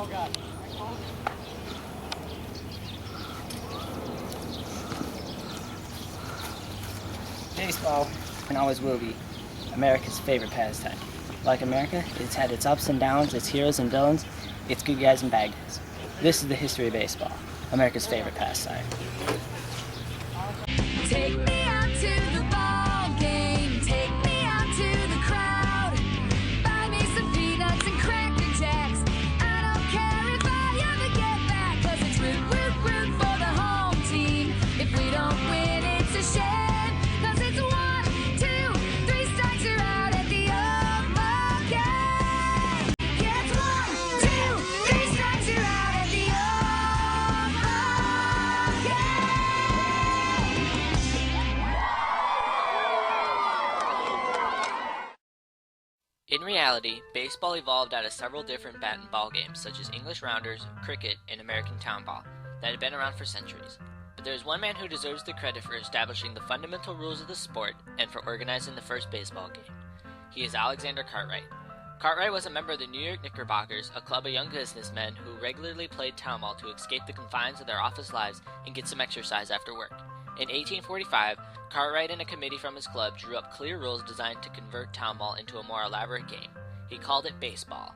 God. Baseball, and always will be, America's favorite pastime. Like America, it's had its ups and downs, its heroes and villains, its good guys and bad guys. This is the history of baseball, America's favorite pastime. Take me out to the ball game. Take me out to the crowd. Buy me some peanuts and Cracker Jacks. I don't care if I ever get back, 'cause it's root, root, root for the home team. If we don't win, it's a shame, 'cause it's 1, 2, 3 strikes, you're out at the ball game. Yeah, it's 1, 2, 3 strikes, you're out at the ball game. In reality, baseball evolved out of several different bat and ball games, such as English rounders, cricket, and American town ball, that had been around for centuries. But there is one man who deserves the credit for establishing the fundamental rules of the sport and for organizing the first baseball game. He is Alexander Cartwright. Cartwright was a member of the New York Knickerbockers, a club of young businessmen who regularly played town ball to escape the confines of their office lives and get some exercise after work. In 1845, Cartwright and a committee from his club drew up clear rules designed to convert town ball into a more elaborate game. He called it baseball.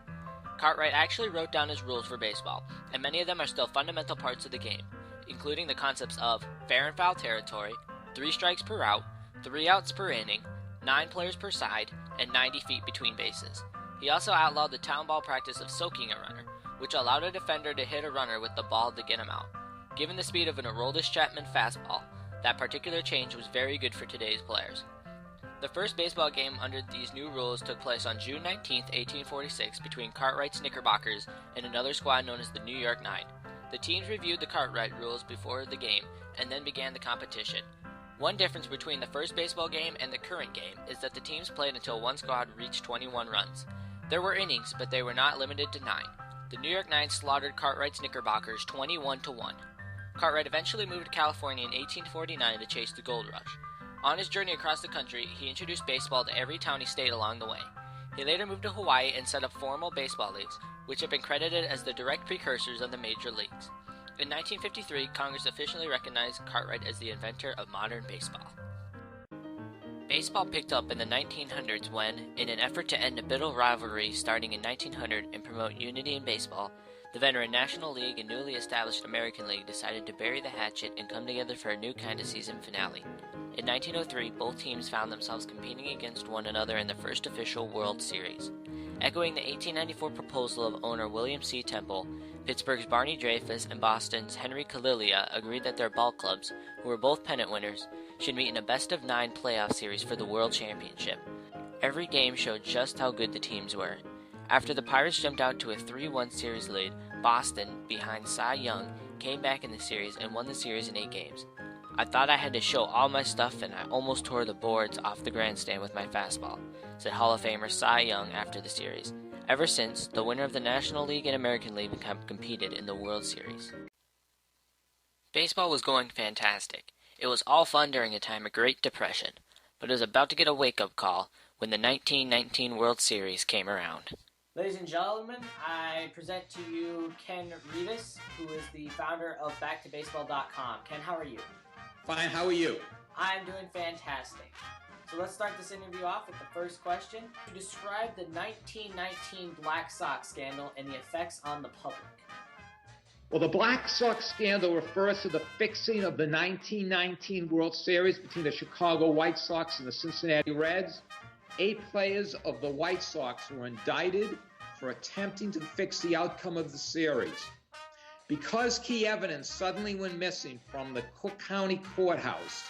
Cartwright actually wrote down his rules for baseball, and many of them are still fundamental parts of the game, including the concepts of fair and foul territory, 3 strikes per out, 3 outs per inning, 9 players per side, and 90 feet between bases. He also outlawed the town ball practice of soaking a runner, which allowed a defender to hit a runner with the ball to get him out. Given the speed of an Aroldis Chapman fastball, that particular change was very good for today's players. The first baseball game under these new rules took place on June 19, 1846, between Cartwright's Knickerbockers and another squad known as the New York Nine. The teams reviewed the Cartwright rules before the game and then began the competition. One difference between the first baseball game and the current game is that the teams played until one squad reached 21 runs. There were innings, but they were not limited to 9. The New York Nine slaughtered Cartwright's Knickerbockers 21-1. Cartwright eventually moved to California in 1849 to chase the gold rush. On his journey across the country, he introduced baseball to every town he stayed along the way. He later moved to Hawaii and set up formal baseball leagues, which have been credited as the direct precursors of the major leagues. In 1953, Congress officially recognized Cartwright as the inventor of modern baseball. Baseball picked up in the 1900s when, in an effort to end a bitter rivalry starting in 1900 and promote unity in baseball, the veteran National League and newly established American League decided to bury the hatchet and come together for a new kind of season finale. In 1903, both teams found themselves competing against one another in the first official World Series. Echoing the 1894 proposal of owner William C. Temple, Pittsburgh's Barney Dreyfuss and Boston's Henry Calilia agreed that their ball clubs, who were both pennant winners, should meet in a best-of-9 playoff series for the World Championship. Every game showed just how good the teams were. After the Pirates jumped out to a 3-1 series lead, Boston, behind Cy Young, came back in the series and won the series in 8 games. I thought I had to show all my stuff and I almost tore the boards off the grandstand with my fastball, said Hall of Famer Cy Young after the series. Ever since, the winner of the National League and American League competed in the World Series. Baseball was going fantastic. It was all fun during a time of Great Depression, but it was about to get a wake-up call when the 1919 World Series came around. Ladies and gentlemen, I present to you Ken Rivas, who is the founder of BackToBaseball.com. Ken, how are you? Fine, how are you? I'm doing fantastic. So let's start this interview off with the first question. To describe the 1919 Black Sox scandal and the effects on the public. Well, the Black Sox scandal refers to the fixing of the 1919 World Series between the Chicago White Sox and the Cincinnati Reds. 8 players of the White Sox were indicted for attempting to fix the outcome of the series. Because key evidence suddenly went missing from the Cook County Courthouse,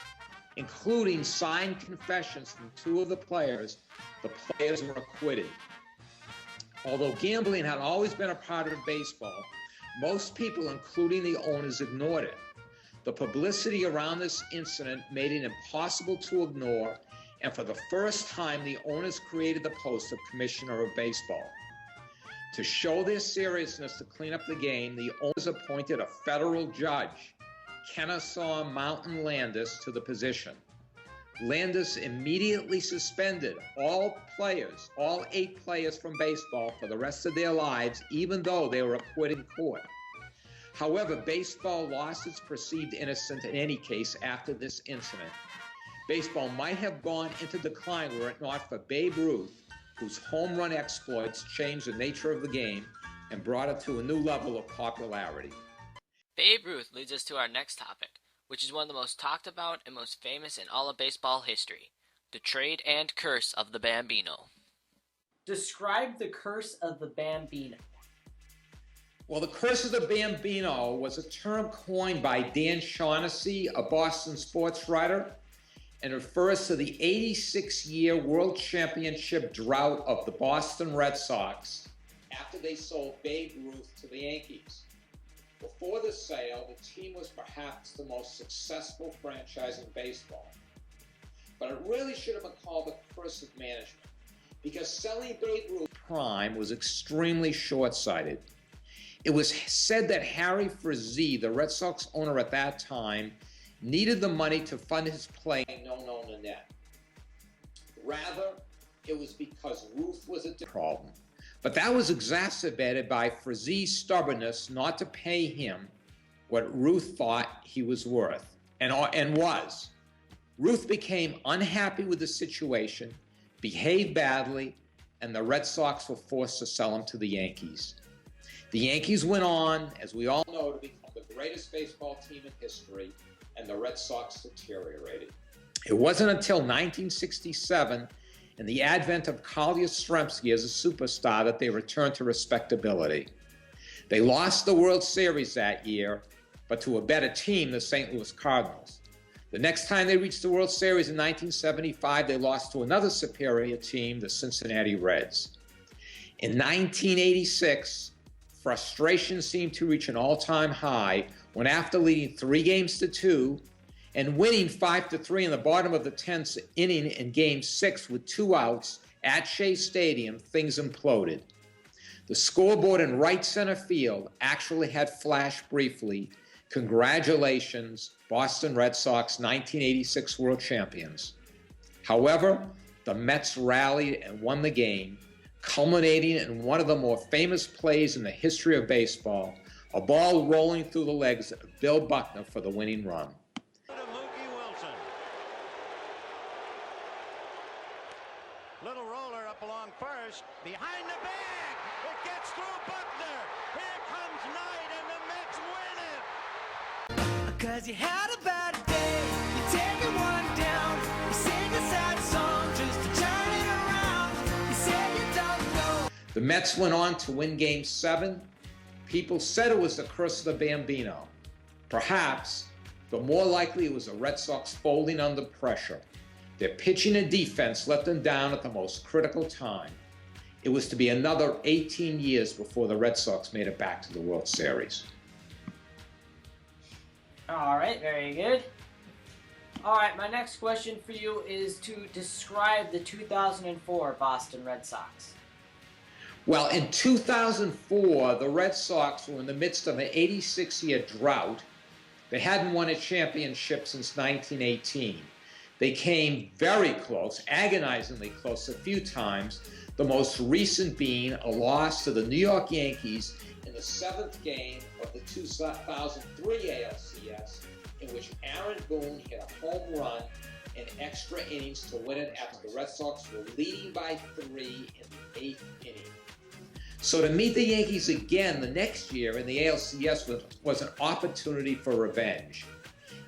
including signed confessions from 2 of the players were acquitted. Although gambling had always been a part of baseball, most people, including the owners, ignored it. The publicity around this incident made it impossible to ignore, and for the first time, the owners created the post of Commissioner of Baseball. To show their seriousness to clean up the game, the owners appointed a federal judge, Kennesaw Mountain Landis, to the position. Landis immediately suspended all 8 players from baseball for the rest of their lives, even though they were acquitted in court. However, baseball lost its perceived innocence in any case after this incident. Baseball might have gone into decline were it not for Babe Ruth, whose home run exploits changed the nature of the game and brought it to a new level of popularity. Babe Ruth leads us to our next topic, which is one of the most talked about and most famous in all of baseball history, the trade and curse of the Bambino. Describe the curse of the Bambino. Well, the curse of the Bambino was a term coined by Dan Shaughnessy, a Boston sports writer, and refers to the 86-year World Championship drought of the Boston Red Sox after they sold Babe Ruth to the Yankees. Before the sale, the team was perhaps the most successful franchise in baseball. But it really should have been called the curse of management, because selling Babe Ruth prime was extremely short-sighted. It was said that Harry Frazee, the Red Sox owner at that time, needed the money to fund his playing no known the net. Rather, it was because Ruth was a problem. But that was exacerbated by Frazee's stubbornness not to pay him what Ruth thought he was worth, and was. Ruth became unhappy with the situation, behaved badly, and the Red Sox were forced to sell him to the Yankees. The Yankees went on, as we all know, to become the greatest baseball team in history, and the Red Sox deteriorated. It wasn't until 1967 and the advent of Carl Yastrzemski as a superstar that they returned to respectability. They lost the World Series that year, but to a better team, the St. Louis Cardinals. The next time they reached the World Series in 1975, they lost to another superior team, the Cincinnati Reds. In 1986, frustration seemed to reach an all-time high when, after leading 3-2 and winning 5-3 in the bottom of the 10th inning in Game 6 with 2 outs at Shea Stadium, things imploded. The scoreboard in right center field actually had flashed briefly, "Congratulations, Boston Red Sox, 1986 World Champions." However, the Mets rallied and won the game, culminating in one of the more famous plays in the history of baseball, a ball rolling through the legs of Bill Buckner for the winning run. Little roller up along first, behind the bag, it gets through Buckner, here comes Knight and the Mets win it! 'Cause you had a bad day, you take it one down, you sing a sad song just to turn it around, you say you don't know. The Mets went on to win Game 7. People said it was the curse of the Bambino. Perhaps, but more likely it was the Red Sox folding under pressure. Their pitching and defense let them down at the most critical time. It was to be another 18 years before the Red Sox made it back to the World Series. All right, very good. All right, my next question for you is to describe the 2004 Boston Red Sox. Well, in 2004, the Red Sox were in the midst of an 86-year drought. They hadn't won a championship since 1918. They came very close, agonizingly close a few times, the most recent being a loss to the New York Yankees in the 7th game of the 2003 ALCS, in which Aaron Boone hit a home run in extra innings to win it after the Red Sox were leading by 3 in the 8th inning. So to meet the Yankees again the next year in the ALCS was an opportunity for revenge.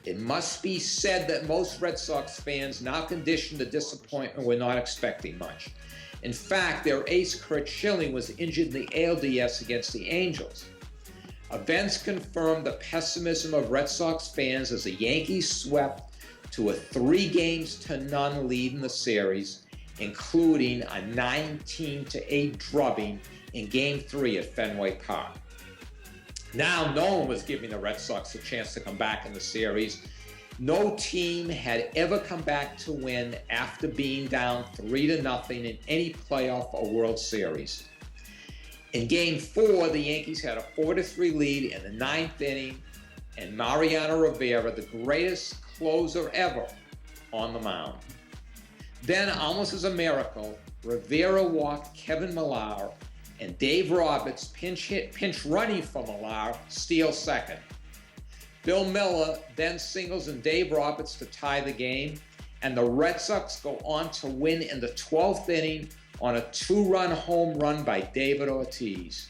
It must be said that most Red Sox fans, now conditioned to disappointment, were not expecting much. In fact, their ace Curt Schilling was injured in the ALDS against the Angels. Events confirmed the pessimism of Red Sox fans as the Yankees swept to a 3-0 lead in the series, including a 19-8 drubbing in Game 3 at Fenway Park. Now, no one was giving the Red Sox a chance to come back in the series. No team had ever come back to win after being down 3-0 in any playoff or World Series. In Game 4, the Yankees had a 4-3 lead in the 9th inning, and Mariano Rivera, the greatest closer ever, on the mound. Then, almost as a miracle, Rivera walked Kevin Millar, and Dave Roberts, pinch running for Millar, steals second. Bill Miller then singles and Dave Roberts to tie the game, and the Red Sox go on to win in the 12th inning on a 2-run home run by David Ortiz.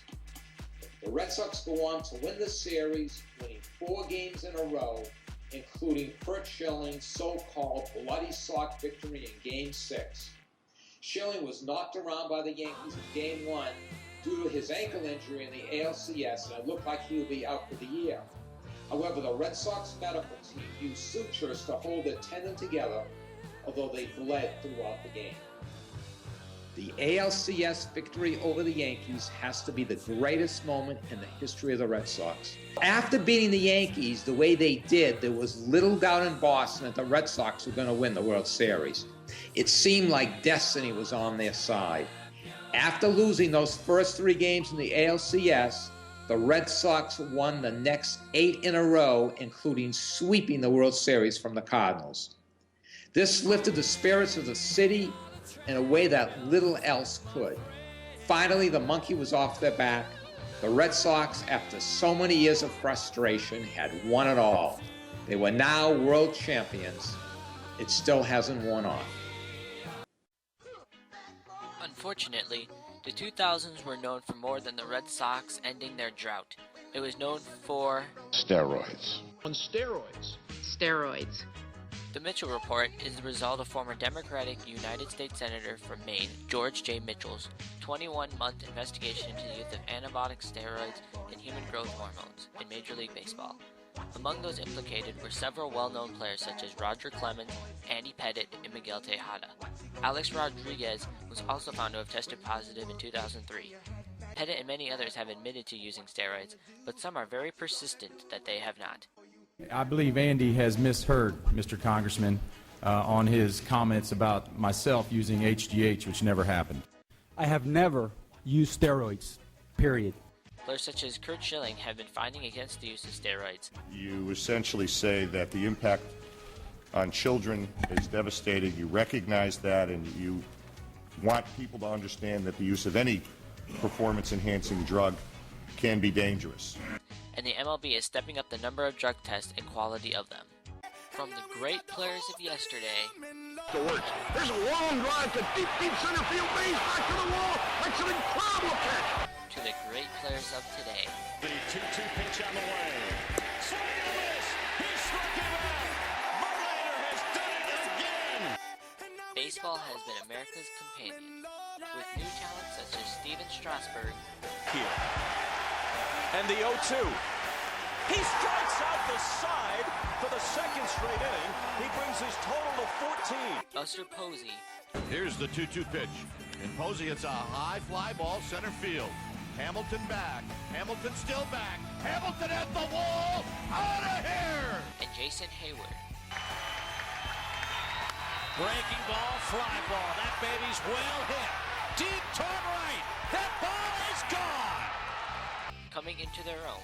The Red Sox go on to win the series, winning 4 games in a row, including Curt Schilling's so-called bloody sock victory in Game 6. Schilling was knocked around by the Yankees in Game 1 due to his ankle injury in the ALCS, and it looked like he would be out for the year. However, the Red Sox medical team used sutures to hold their tendon together, although they bled throughout the game. The ALCS victory over the Yankees has to be the greatest moment in the history of the Red Sox. After beating the Yankees the way they did, there was little doubt in Boston that the Red Sox were going to win the World Series. It seemed like destiny was on their side. After losing those first 3 games in the ALCS, the Red Sox won the next 8 in a row, including sweeping the World Series from the Cardinals. This lifted the spirits of the city in a way that little else could. Finally, the monkey was off their back. The Red Sox, after so many years of frustration, had won it all. They were now world champions. It still hasn't worn off. Unfortunately, the 2000s were known for more than the Red Sox ending their drought. It was known for Steroids. On steroids. Steroids. The Mitchell Report is the result of former Democratic United States Senator from Maine, George J. Mitchell's 21-month investigation into the use of anabolic steroids and human growth hormones in Major League Baseball. Among those implicated were several well-known players such as Roger Clemens, Andy Pettitte, and Miguel Tejada. Alex Rodriguez was also found to have tested positive in 2003. Pettitte and many others have admitted to using steroids, but some are very persistent that they have not. I believe Andy has misheard Mr. Congressman on his comments about myself using HGH, which never happened. I have never used steroids, period. Players such as Curt Schilling have been fighting against the use of steroids. You essentially say that the impact on children is devastating. You recognize that, and you want people to understand that the use of any performance-enhancing drug can be dangerous. And the MLB is stepping up the number of drug tests and quality of them. From the great players of yesterday, There's a long drive to deep center field base, back to the wall. That's an incredible catch. to the great players of today. The 2-2 pitch on the way. Swing and a miss. He struck him out. Verlander has done it again. Baseball has been America's companion, with new talent such as Steven Strasburg. Here. And the 0-2. He strikes out the side for the second straight inning. He brings his total to 14. Buster Posey. Here's the 2-2 pitch. And Posey hits a high fly ball center field. Hamilton back. Hamilton still back. Hamilton at the wall. Out of here! And Jason Hayward. Breaking ball, fly ball. That baby's well hit. Deep toward right. That ball is gone. Coming into their own,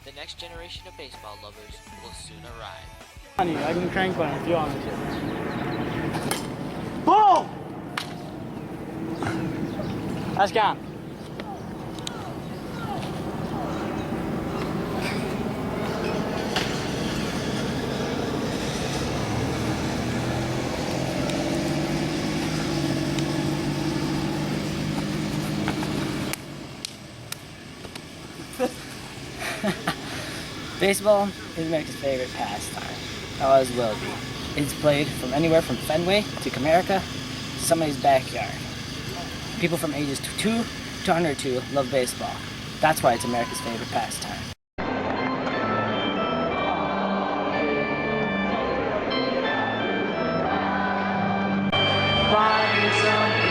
the next generation of baseball lovers will soon arrive. I can crank one if you want me to. Boom! That's gone. Baseball is America's favorite pastime. Always will be. It's played from anywhere from Fenway to Comerica to somebody's backyard. People from ages 2 to 102 love baseball. That's why it's America's favorite pastime. Find me some